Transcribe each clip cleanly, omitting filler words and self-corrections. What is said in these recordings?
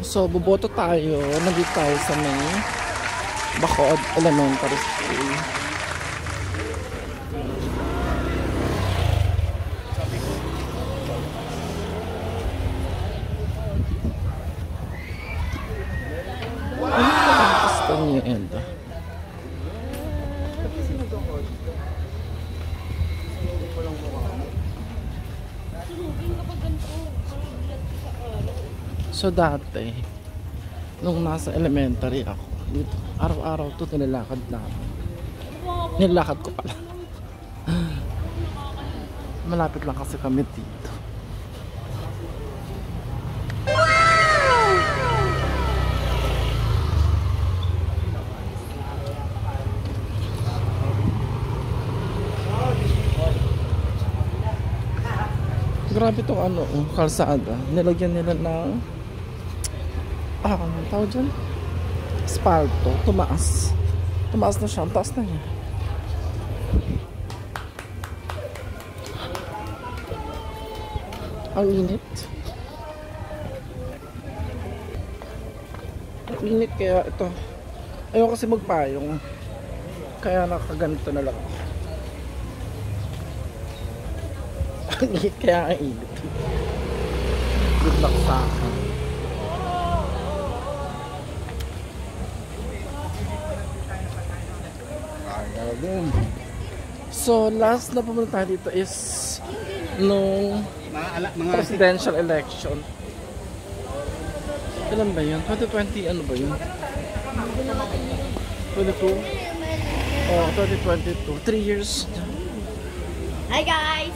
So, buboto tayo. Nandito tayo sa may Bacood Elementary School. Castañeda. So dati, nung nasa elementary ako, dito, araw-araw ito nilakad namin. Nilakad ko pala. Malapit lang kasi kami dito. Grabe itong ano, kalsada. Nilagyan nila ng tawag dyan? Asfalto. Tumaas. Tumaas na siya. Ang taas na niya. Ang init. Ang init kaya ito. Ayaw kasi magpayong. Kaya nakaganito na lang ako. Ang init kaya ang init. Good luck sa akin. So last na pumunta tayo dito is nung presidential election. Ilan ba yun? 2020 ano ba yun? 22? Oh, 2022. 3 years. Hi guys!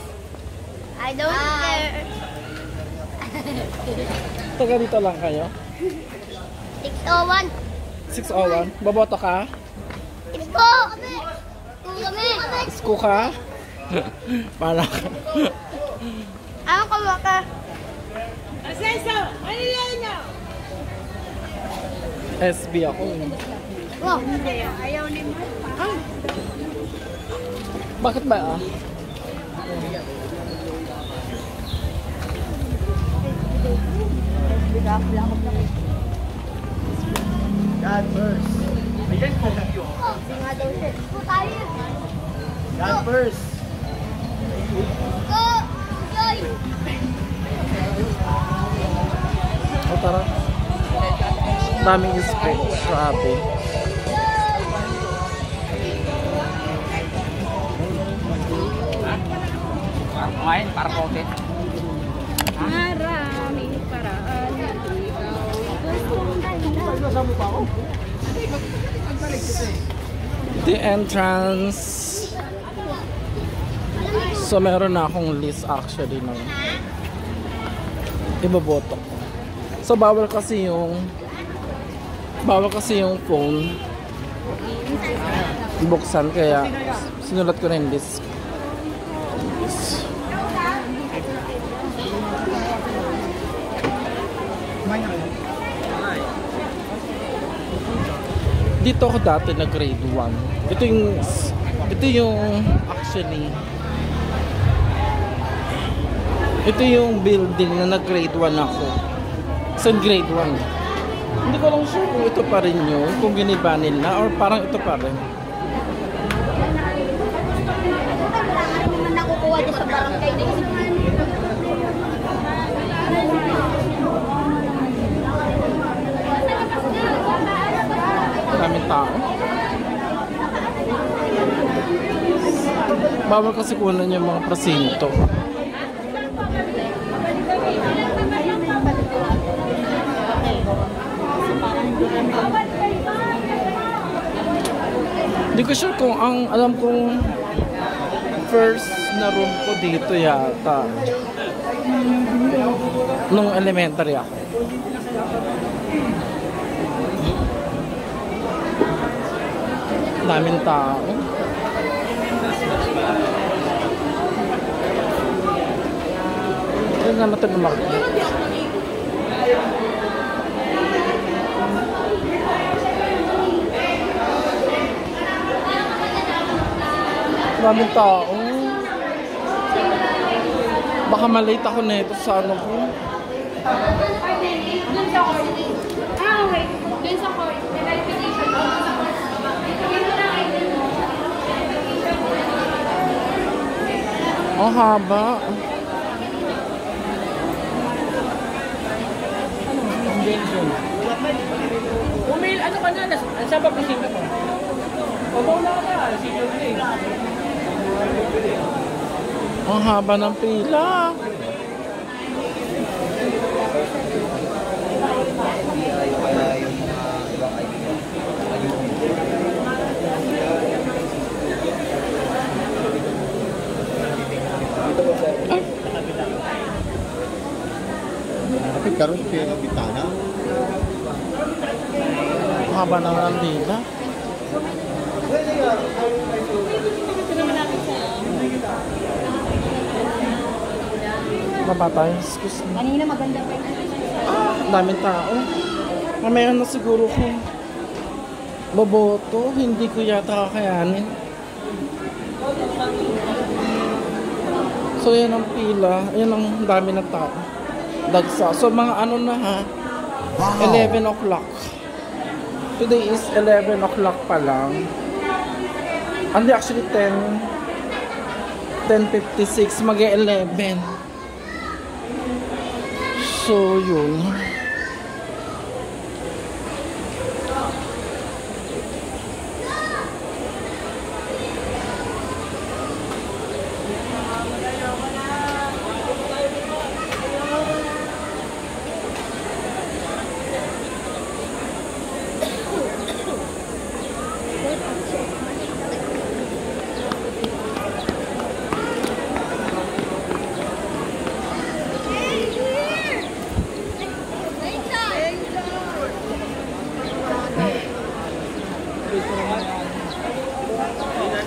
I don't care. Taga dito lang kayo? 601. 601? Baboto ka? Isko! Kami! Isko ka? Para ka. Ano ka ba ka? Asenso! Manilena! SB ako. Wow! Ayaw ni mo. Bakit ba God first. Ayan po kayo. Singa daw siya. Isko tayo. God first. Go! Joy! O tara. Daming specs. Grabe. Kumain para pote. Maraming paraan. The entrance. So meron na akong list actually ng iboboto ko. So bawal kasi yung phone buksan, kaya sinulat ko na yung list. Dito ako dati na grade 1. Ito yung building na nag-grade 1 ako. Sa grade 1. Hindi ko lang sure kung ito pa rin yun, kung ginibanil na, or parang ito pa rin. Ano naman nakukuha dyan sa barangay na ito? Maraming tao. Bawal kasi kunan yung mga presinto. Hindi ko sure kung alam kong first na room ko dito yata nung elementary ako. Daming tao. Yan naman ito naman. Daming tao. Baka malate ako na ito sa ano ko. Dun sa court. Ah, okay. Dun sa court. May verification. Ang haba. Umail, ano ka na? Saan ba presinto ko? Pabawala ka na. Senior day. Ang haba ng pila. Tapi karon sa bitana. Ang haba naman ng pila. Baba tayo. Excuse me. Kanina maganda pa yung Ang daming tao. Mamaya na siguro kung boboto, hindi ko yata kakayanin. So yan ang pila, yan ang dami ng tao. Dagsa. So mga ano na ha, 11 o'clock. Today is 11 o'clock pa lang. Hindi actually 10:56, mag-11. So yun.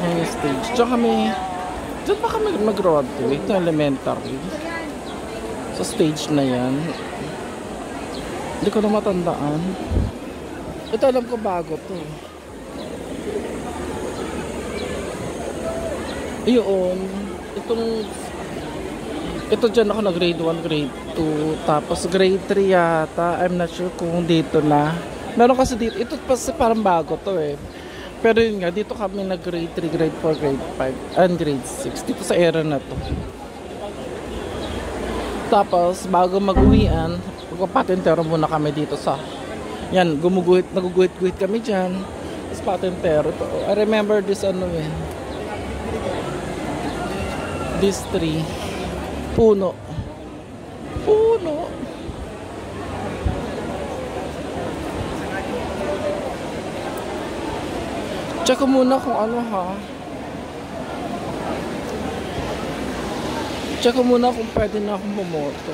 Yung stage. Diyan pa kami mag-graduate na elementary. Sa stage na yan. Hindi ko na matandaan. Ito alam ko bago to. Yun. Ito dyan ako na grade 1, grade 2. Tapos grade 3 yata. I'm not sure kung dito na. Meron kasi dito. Ito kasi parang bago to eh. Pero yun nga, dito kami na grade 3, grade 4, grade 5, and grade 6. Dito sa era na to. Tapos, bago mag-uwian, magpapatentero muna kami dito sa... Yan, naguguhit-guhit kami dyan. Tapos patentero to. I remember this ano eh. This tree. Puno. Puno. Check ko muna kung ano ha. Check ko muna kung pwede na akong bumoto.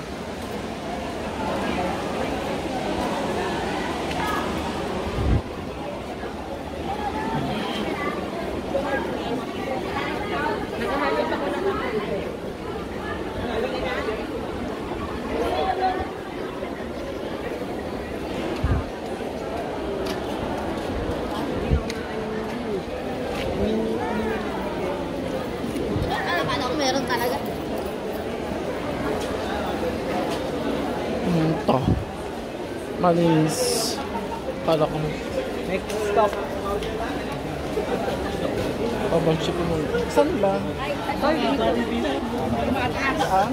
meron talaga. Ito. Malinis. Kala ko. Next stop. Chip mo. Saan ba? Saan?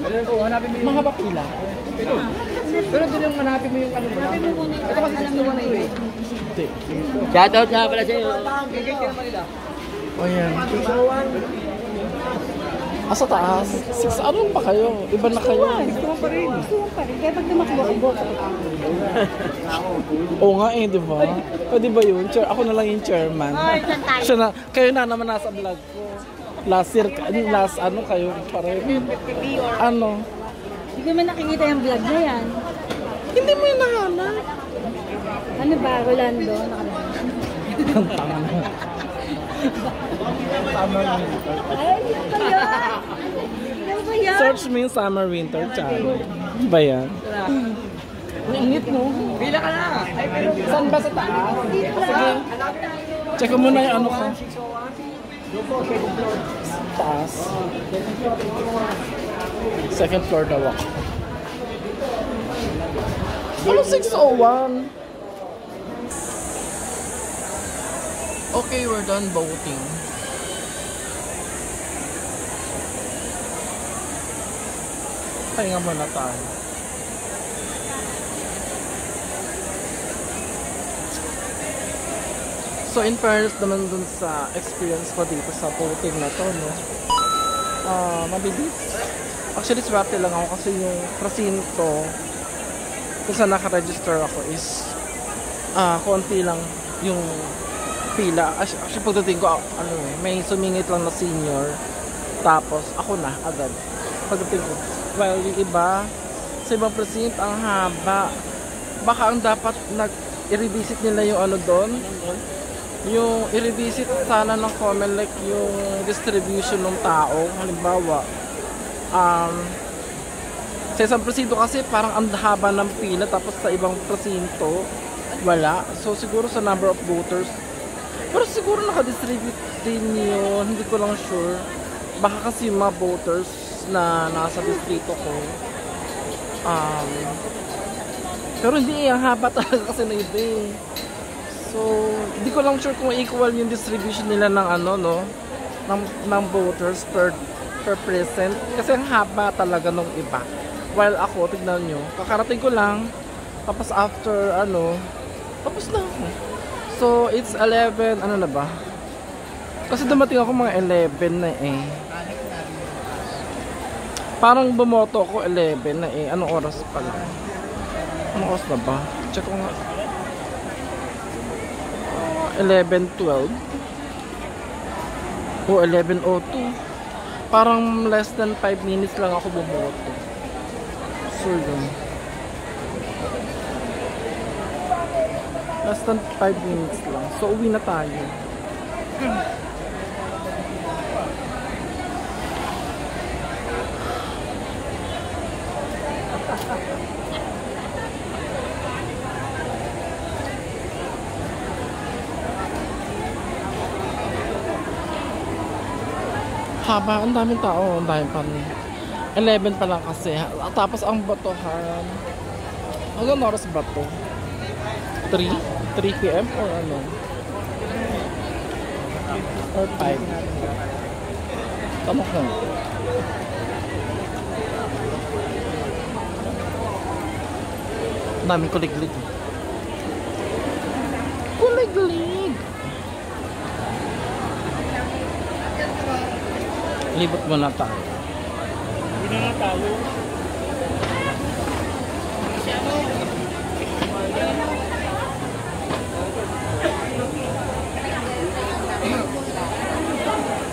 Hanapin mo yung Mahaba pila. Pero doon yung hanapin mo yung ano mo. Ito kasi gusto mo na yun eh. Hindi. Shoutout nga pala sa'yo. Gigit ka naman nila. O yan. Sa taas. 6 ano pa kayo? Iba na kayo. Gusto mo pa rin. Kaya pag tumakbo ako, boto. Oo nga eh, di ba? Pwede ba yun? Ako na lang yung chairman. Siya na, kayo na naman nasa vlog ko. Last year, last ano kayo pareho. Ano? Hindi ko man nakikita yung vlog na yan. Hindi mo yung nahanap. Ano ba, Rolando? Ang tanga mo. Summer winter. Ay, yan ba yan? Yan ba yan? Search mo yung summer winter channel. Ba yan? Ang init no? Pila ka na. Ay, pero Saan ba sa taas? Sige. Check mo muna yung ano ko. Taas. Second floor daw ako. Ano 601? Okay, we're done voting. Pahinga muna tayo. So in fairness naman dun sa experience ko dito sa voting na to, no? Mabilis. Actually, swerte lang ako kasi yung presinto kung saan naka-register ako is konti lang yung pila. Actually, pagdating ko, may sumingit lang na senior. Tapos, ako na agad. Pagdating ko. Well, yung iba, sa ibang precinct, ang haba. Baka ang dapat i-revisit nila yung ano doon. Yung i-revisit sana ng COMELEC yung distribution ng tao. Halimbawa, sa isang presinto kasi parang ang haba ng pila, tapos sa ibang presinto wala. So siguro sa number of voters, pero siguro nakadistribute din yun, hindi ko lang sure. Baka kasi yung mga voters na nasa distrito ko, pero hindi, ang haba talaga kasi na iba eh. So hindi ko lang sure kung equal yung distribution nila ng ng voters per present, kasi ang haba talaga nung iba. While ako, tignan nyo, kakarating ko lang, tapos after tapos na ako. So it's 11, ano na ba? Kasi dumating ako mga 11 na eh. Parang bumoto ako 11 na eh. Anong oras pala? Anong oras na ba? Check ko nga. 11:12 o 11:02. Parang less than 5 minutes lang ako bumoto. So yun. Less than 5 minutes lang. So uwi na tayo. Haba, ang daming tao, ang daming pa rin. 11 pa lang kasi. Tapos ang botohan, hanggang oras ba to? 3 PM or ano? Or 5? Tama ko. Ang daming kuliglig. Kuliglig! Libot mo na tayo. Hindi na tayo.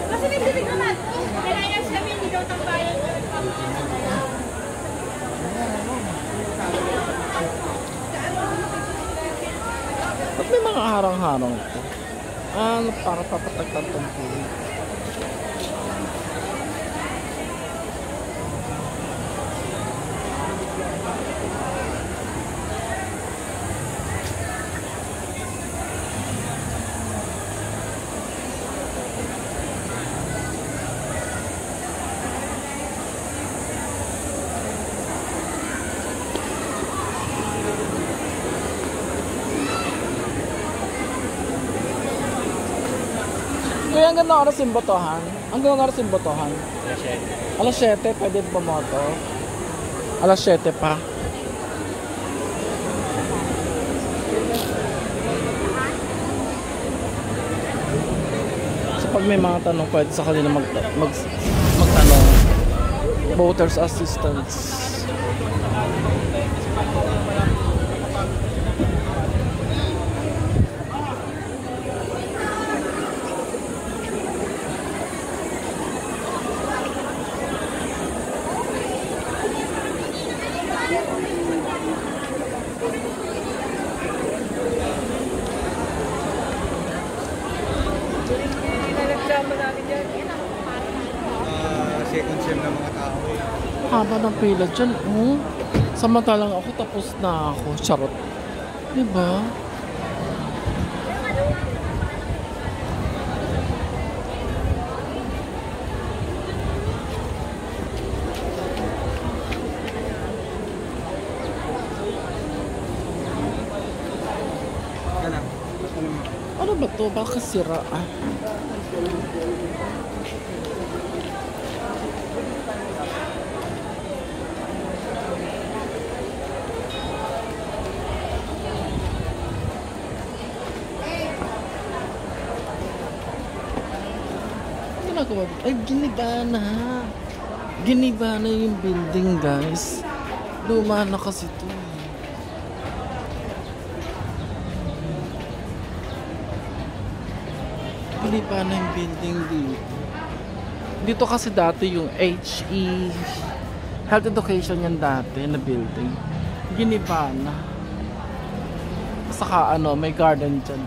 Kasi nagsitig naman. Kailangan kami hindi daw tambayan. Ba't may mga harang-harang ito? Para papatagtan tong puwi. Kuya, hanggang na oras yung botohan? Hanggang na oras yung botohan? Alas 7, pwede bumoto? Alas 7 pa. So pag may mga tanong, pwede sa kanila magtanong. Voters assistance. Second sem ng mga tao eh. Haba ng pila dyan, oh. Samantalang ako, tapos na ako. Charot. Diba? Ano to? Baka sira ah. Ginagawa? Ay, giniba na. Giniba na yung building, guys. Luma na kasi to. Giniba na yung building dito. Dito kasi dati yung HE Health Education yan dati na building. Giniba na. Saka ano, may garden dyan.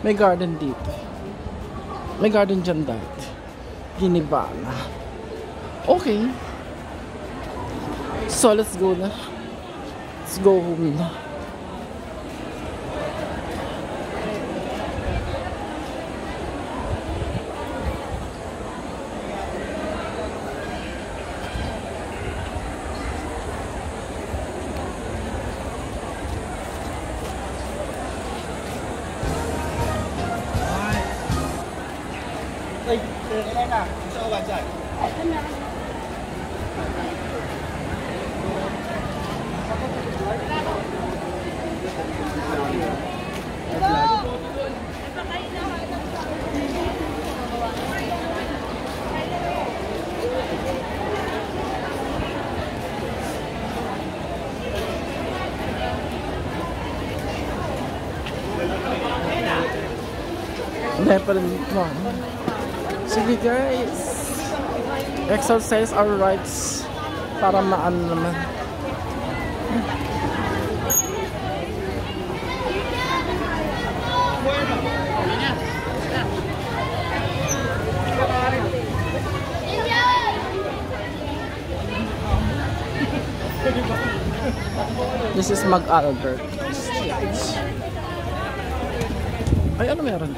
May garden dito. May garden dyan dati. Giniba na. Okay. So, let's go na. Let's go home na. Ay, kaya na. Gusto ko ba dyan? Hindi pa rin mo. Sige guys. Exercise our rights para maano naman. This is Mag-Albert. Ay, ano meron?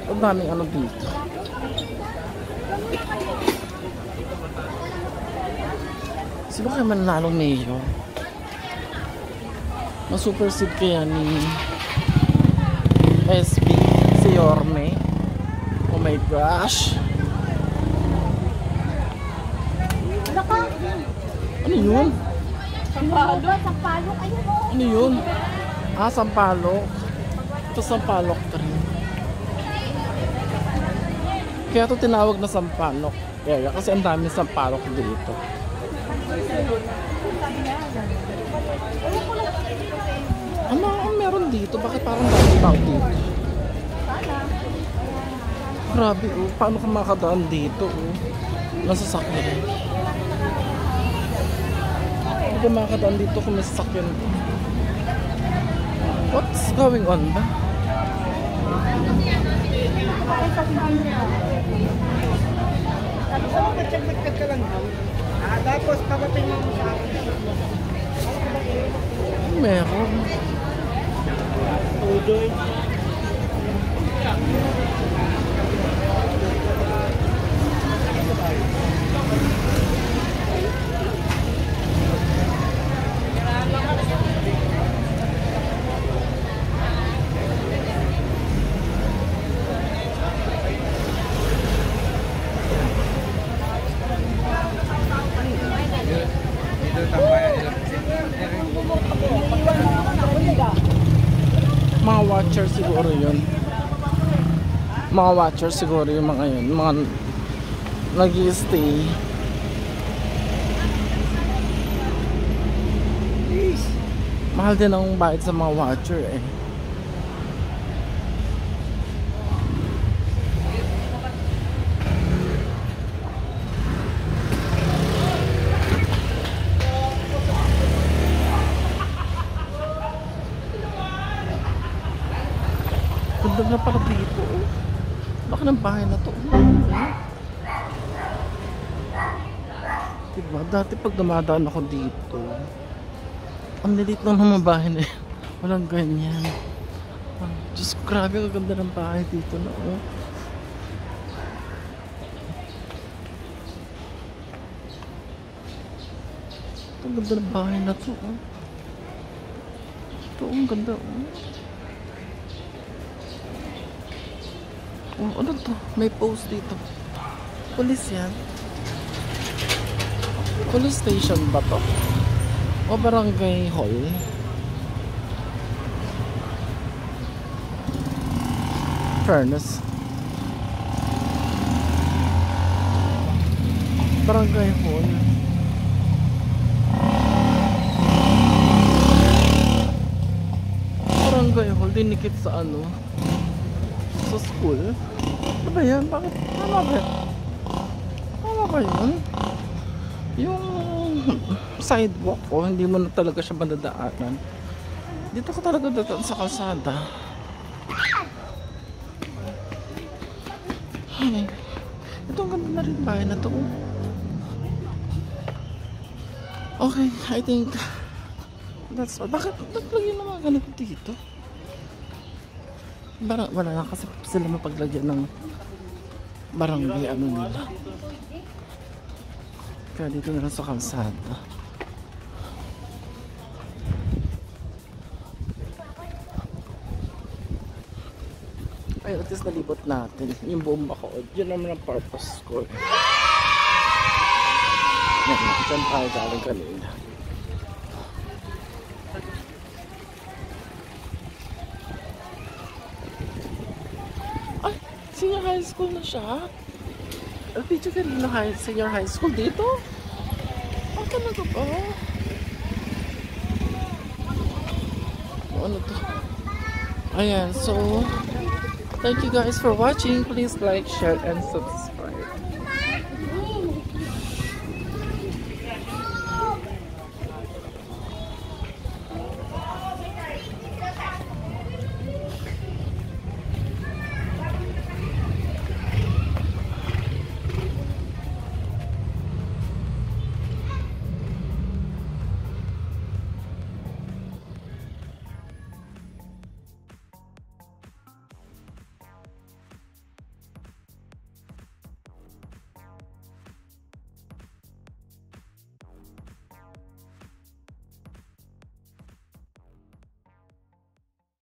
Ang daming ano dito. Sino kaya mananalong mayor? Masuperseed kaya ni SB si Yorme. Oh my gosh. Ano yun? Sampalok. Sampalok. Ayun o. Ano yun? Ah, sampalok. Ito sampalok rin. Kaya ito tinawag na sampalok area kasi ang dami sampalok dito. Ano ang meron dito? Bakit parang dami tao dito? Grabe oh, paano ka makadaan dito oh? Nasasakyan. Hindi ka makadaan dito kung may sasakyan. What's going on ba? Check ka lang. Tapos papating mo sa akin. Meron. Udoy. Mga watcher siguro yun. Mga watcher siguro yung mga yun. Mga nag-i-stay. Mahal din ang bayad sa mga watcher eh. Ganda na para dito oh. Laki ng bahay na to diba? Dati pag dumadaan ako dito ang lilit lang ng mga bahay na yun. Walang ganyan. Diyos ko, grabe ang ganda ng bahay dito na oh. Ang ganda ng bahay na to. Oh. Ito, ang ganda. Oh. Oh, ano to? May post dito. Police yan. Police station ba to? O barangay hall? Fairness. Barangay hall. Barangay hall, dinikit sa ano? Sa school? Ano ba yan? Bakit? Tama ba yan? Tama ba yun? Yung sidewalk ko, hindi mo na talaga siya madadaanan. Dito ko talaga dadaan sa kalsada. Ay, ito ang ganda na rin bahay na to. Okay, I think that's all. Bakit naglagyan ng mga ganito dito? Wala na kasi sila mapaglagyan ng barangay ano nila. Kaya dito na lang sa kalsada. Ay, at least nalibot natin yung buong Bacood. Yun naman ang purpose ko. Yan, dyan tayo galing kanina. Ay, senior high school na siya. Video kanina senior high school dito? Ang talaga ba? Ano to? Ayan, so thank you guys for watching. Please like, share, and subscribe.